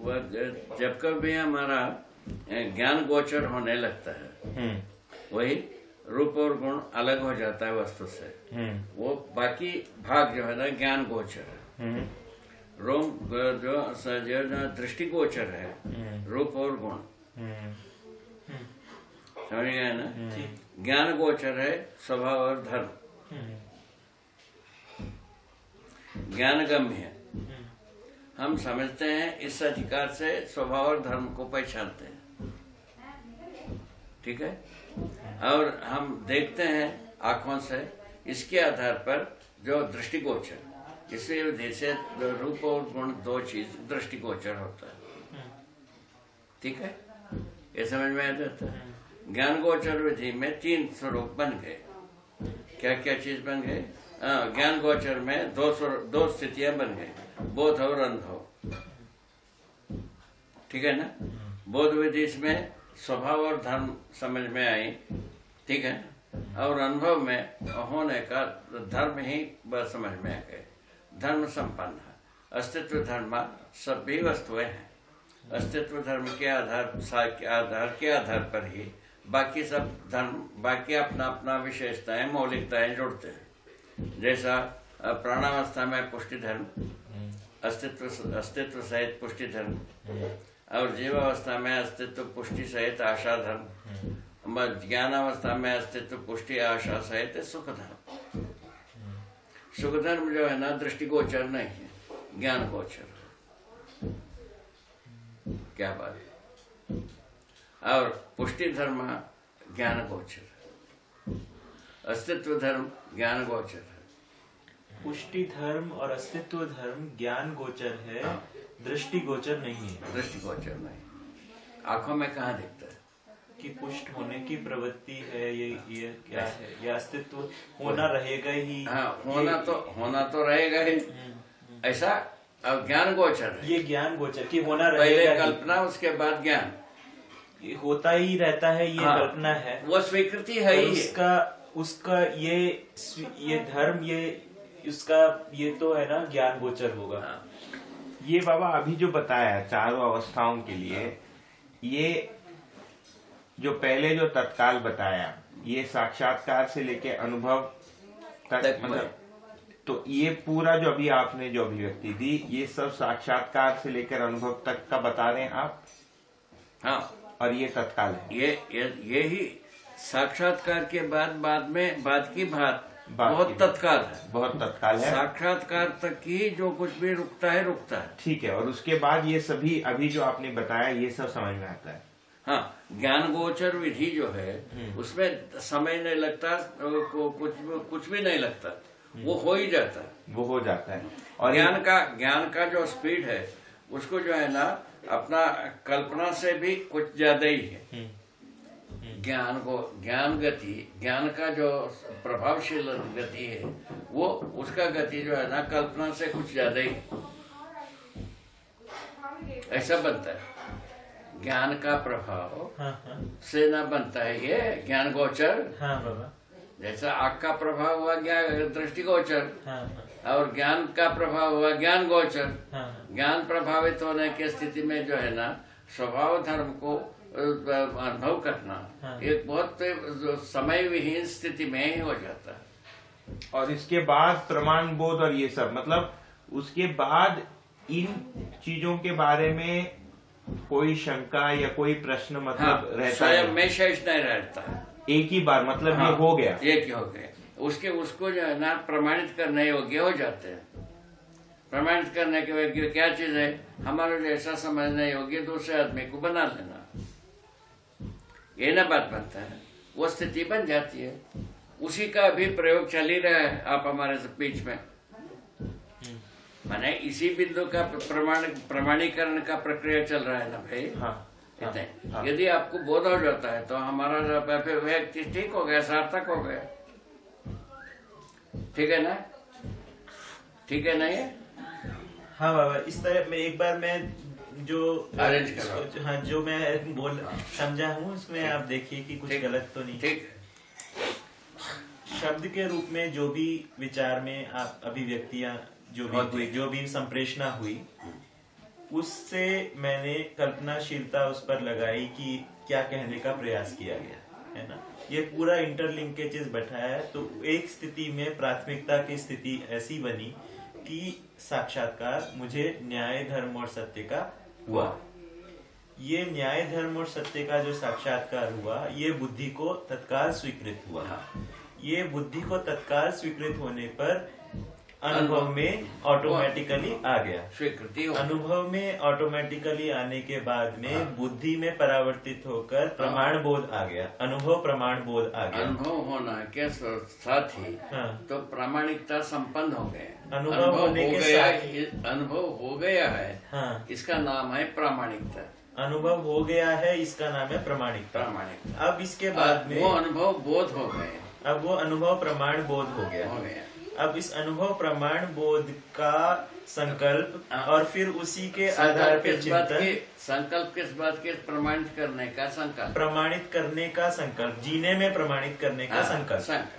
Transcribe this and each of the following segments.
जब कभी हमारा ज्ञान गोचर होने लगता है, वही रूप और गुण अलग हो जाता है वस्तु से। वो बाकी भाग जो है ना ज्ञान गोचर है। रोम जो दृष्टि गोचर है, रूप और गुण, समझ गए ना। ज्ञान गोचर है स्वभाव और धर्म, ज्ञान गम्य है। हम समझते हैं, इस अधिकार से स्वभाव और धर्म को पहचानते हैं, ठीक है। और हम देखते हैं आंखों से, इसके आधार पर जो दृष्टिगोचर, इसी विधि से रूप और गुण दो चीज दृष्टिगोचर होता है, ठीक है। ये समझ में आ जाता है। ज्ञान गोचर विधि में 3 स्वरूप बन गए। क्या क्या चीज बन गए? ज्ञान गोचर में 2 स्थितियां बन गई, बोध और अनुभव, ठीक है ना। बोध विधि में स्वभाव और धर्म समझ में आई, ठीक है। और अनुभव में होने का धर्म ही बस समझ में आ गए। धर्म संपन्न है, अस्तित्व धर्म सभी वस्तुएं हैं। अस्तित्व धर्म के आधार पर ही बाकी सब धर्म, बाकी अपना अपना विशेषताएं, मौलिकताएं जुड़ते हैं। जैसा प्राणावस्था में पुष्टि धर्म, अस्तित्व सहित पुष्टि धर्म, और जीवावस्था में अस्तित्व पुष्टि सहित आशा धर्म, ज्ञानावस्था में अस्तित्व पुष्टि आशा सहित सुख धर्म। सुख धर्म जो है ना दृष्टिगोचर नहीं है, ज्ञान गोचर। क्या बात है। और पुष्टि धर्म ज्ञान गोचर, अस्तित्व धर्म ज्ञान गोचर है। पुष्टि धर्म और अस्तित्व धर्म ज्ञान गोचर है, दृष्टि गोचर नहीं है। दृष्टि गोचर नहीं, आंखों में कहाँ दिखता है कि पुष्ट होने की प्रवृत्ति है, ये क्या है, ये अस्तित्व होना रहेगा ही। हाँ, होना तो रहेगा ही, ऐसा। अब ज्ञान गोचर है, ये ज्ञान गोचर की होना रहेगा। पहले कल्पना, उसके बाद ज्ञान, ये होता ही रहता है, ये हाँ, कल्पना है, वो स्वीकृति है ही। उसका ये धर्म, उसका ये तो है ना ज्ञान गोचर होगा। हाँ। ये बाबा अभी जो बताया चारों अवस्थाओं के लिए, ये जो पहले जो तत्काल बताया, ये साक्षात्कार से लेके अनुभव तक, मतलब तो ये पूरा जो अभी आपने जो अभिव्यक्ति दी, ये सब साक्षात्कार से लेकर अनुभव तक का बता रहे हैं आप। हाँ, और ये तत्काल है। ये ही साक्षात्कार के बाद की बात बहुत तत्काल है, बहुत तत्काल है। साक्षात्कार तक ही जो कुछ भी रुकता है। ठीक है। और उसके बाद ये सभी अभी जो आपने बताया, ये सब समझ में आता है। हाँ, ज्ञान गोचर विधि जो है उसमें समय नहीं लगता, कुछ भी नहीं लगता, वो हो ही जाता है। वो हो जाता है। और ज्ञान का जो स्पीड है, उसको जो है ना अपना कल्पना से भी कुछ ज्यादा ही है। ज्ञान का जो प्रभावशील गति है, वो उसका गति जो है ना कल्पना से कुछ ज्यादा ही ऐसा बनता है। ज्ञान का प्रभाव से ना बनता है ये ज्ञान गोचर। हाँ बाबा। जैसा आँख का प्रभाव हुआ दृष्टि गोचर, और ज्ञान का प्रभाव हुआ ज्ञान गोचर। ज्ञान प्रभावित होने की स्थिति में जो है ना स्वभाव धर्म को अनुभव करना एक बहुत समय विहीन स्थिति में ही हो जाता है। और इसके बाद प्रमाण बोध और ये सब, मतलब उसके बाद इन चीजों के बारे में कोई शंका या कोई प्रश्न मतलब रहता है में शेष नहीं रहता है। एक ही बार मतलब ये हो गया, एक ही हो गया। उसको जो है ना प्रमाणित करने योग्य हो जाते हैं। प्रमाणित करने के योग्य क्या चीज है? हमारा जैसा समझने योग्य दूसरे आदमी को बना लेना, ये ना बात बनता है, वो स्थिति बन जाती है। उसी का भी प्रयोग चल ही रहा है आप हमारे बीच में। माने इसी बिंदु का प्रमाणीकरण का प्रक्रिया चल रहा है ना भाई। हाँ। यदि आपको बोध हो जाता है तो हमारा व्यक्ति ठीक हो गया, सार्थक हो गया। ठीक है ना? ठीक है ना ये? हाँ बाबा, इस तरह में एक बार मैं जो अरेंज करो। हाँ, जो मैं समझा हूँ उसमें आप देखिए कि कुछ गलत तो नहीं। ठीक। शब्द के रूप में जो भी विचार में आप अभिव्यक्तियां जो भी हुई, जो भी संप्रेषणा हुई, उससे मैंने कल्पनाशीलता उस पर लगाई कि क्या कहने का प्रयास किया गया है ना। ये पूरा इंटरलिंकेजेस बैठाया है, तो एक स्थिति में प्राथमिकता की स्थिति ऐसी बनी कि साक्षात्कार मुझे न्याय धर्म और सत्य का हुआ। ये न्याय धर्म और सत्य का जो साक्षात्कार हुआ, ये बुद्धि को तत्काल स्वीकृत हुआ। ये बुद्धि को तत्काल स्वीकृत होने पर अनुभव में ऑटोमेटिकली आ गया। स्वीकृति हो। अनुभव में ऑटोमेटिकली आने के बाद में बुद्धि में परावर्तित होकर प्रमाण बोध आ गया, अनुभव प्रमाण बोध आ गया। अनुभव होना के साथ ही तो प्रामाणिकता संपन्न हो गए। अनुभव होने के साथ ही अनुभव हो गया है, इसका नाम है प्रामाणिकता। अनुभव हो गया है, इसका नाम है प्रामाणिकता। अब इसके बाद में वो अनुभव बोध हो गए। अब वो अनुभव प्रमाण बोध हो गया। अब इस अनुभव प्रमाण बोध का संकल्प और फिर उसी के आधार पर चिंतन। संकल्प किस बात के? प्रमाणित करने का संकल्प। प्रमाणित करने का संकल्प, जीने में प्रमाणित करने का संकल्प,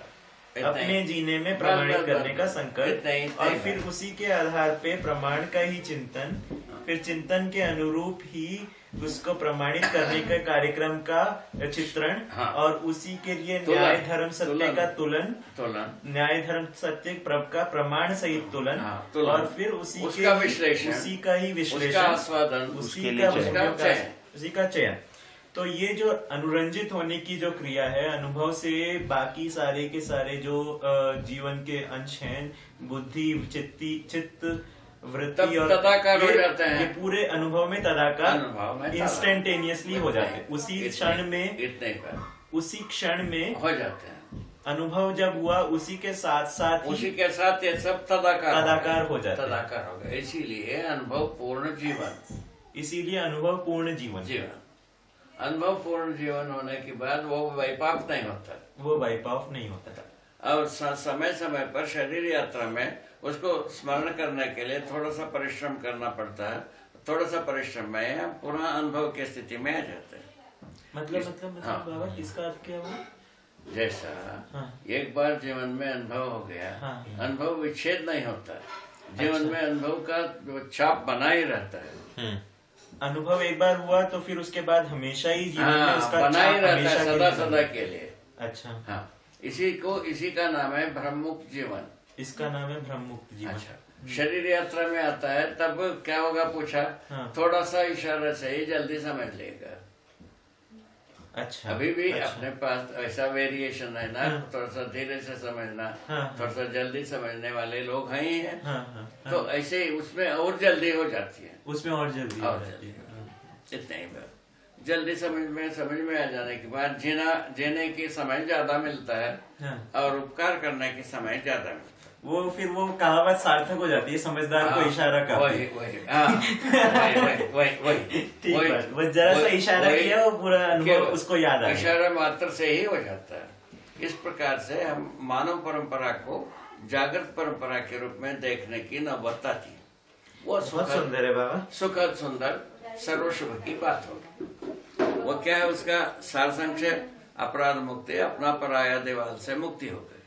अपने जीने में प्रमाणित करने का संकल्प, और फिर उसी के आधार पे प्रमाण का ही चिंतन, फिर चिंतन के अनुरूप ही उसको प्रमाणित करने के कार्यक्रम का चित्रण, और उसी के लिए न्याय धर्म सत्य का तुलन, न्याय धर्म सत्य का प्रमाण सहित तुलन, और फिर उसी का विश्लेषण, उसी का ही विश्लेषण, उसी का चयन। तो ये जो अनुरंजित होने की जो क्रिया है, अनुभव से बाकी सारे के सारे जो जीवन के अंश हैं, बुद्धि, चित्त, वृत्ति और तदाकार हो जाते हैं। ये पूरे अनुभव में तदाकार इंस्टेंटेनियसली हो जाते हैं। उसी क्षण में हो जाते हैं। अनुभव जब हुआ, उसी के साथ ये सब तदाकार हो जाते हैं। तदाकार हो गए। इसीलिए अनुभव पूर्ण जीवन। इसीलिए अनुभव पूर्ण जीवन। अनुभव पूर्ण जीवन होने के बाद वो वाइप नहीं होता। वो वाइप ऑफ नहीं होता। और समय समय पर शरीर यात्रा में उसको स्मरण करने के लिए थोड़ा सा परिश्रम करना पड़ता है। थोड़ा सा परिश्रम में हम पुनः अनुभव की स्थिति में आ जाते हैं। मतलब बाबा, इसका अर्थ क्या हुआ? जैसा एक बार जीवन में अनुभव हो गया, अनुभव विच्छेद नहीं होता। जीवन में अनुभव का छाप बना ही रहता है। अनुभव एक बार हुआ तो फिर उसके बाद हमेशा ही जीवन में उसका बना ही रहता है, सदा सदा के लिए। अच्छा। इसी का नाम है ब्रह्ममुक्त जीवन। इसका नाम है ब्रह्ममुक्त जीवन। अच्छा। शरीर यात्रा में आता है तब क्या होगा पूछा, थोड़ा सा इशारा से ही जल्दी समझ लेगा। अच्छा। अभी भी अपने पास ऐसा वेरिएशन है ना, थोड़ा सा धीरे से समझना, थोड़ा सा जल्दी समझने वाले लोग हैं ही हैं। तो ऐसे उसमें और जल्दी हो जाती है। उसमें और जल्दी इतने ही बात। जल्दी समझ में आ जाने के बाद जीने की समय ज्यादा मिलता है और उपकार करने की समय ज्यादा मिलता है। वो कहावत सार्थक हो जाती है, समझदार को इशारा का। वही ठीक है, वो जरा सा इशारा किया, वो पूरा अनुभव उसको याद आ गया। इशारा मात्र से ही हो जाता है। इस प्रकार से हम मानव परंपरा को जागृत परंपरा के रूप में देखने की नौबत आती है। वो बहुत सुंदर है बाबा, सुखद सुंदर सर्वशुभ की बात होगी। वो क्या है, उसका सार संक्षेप अपराध मुक्ति, अपना पराया दीवाल से मुक्ति हो गई।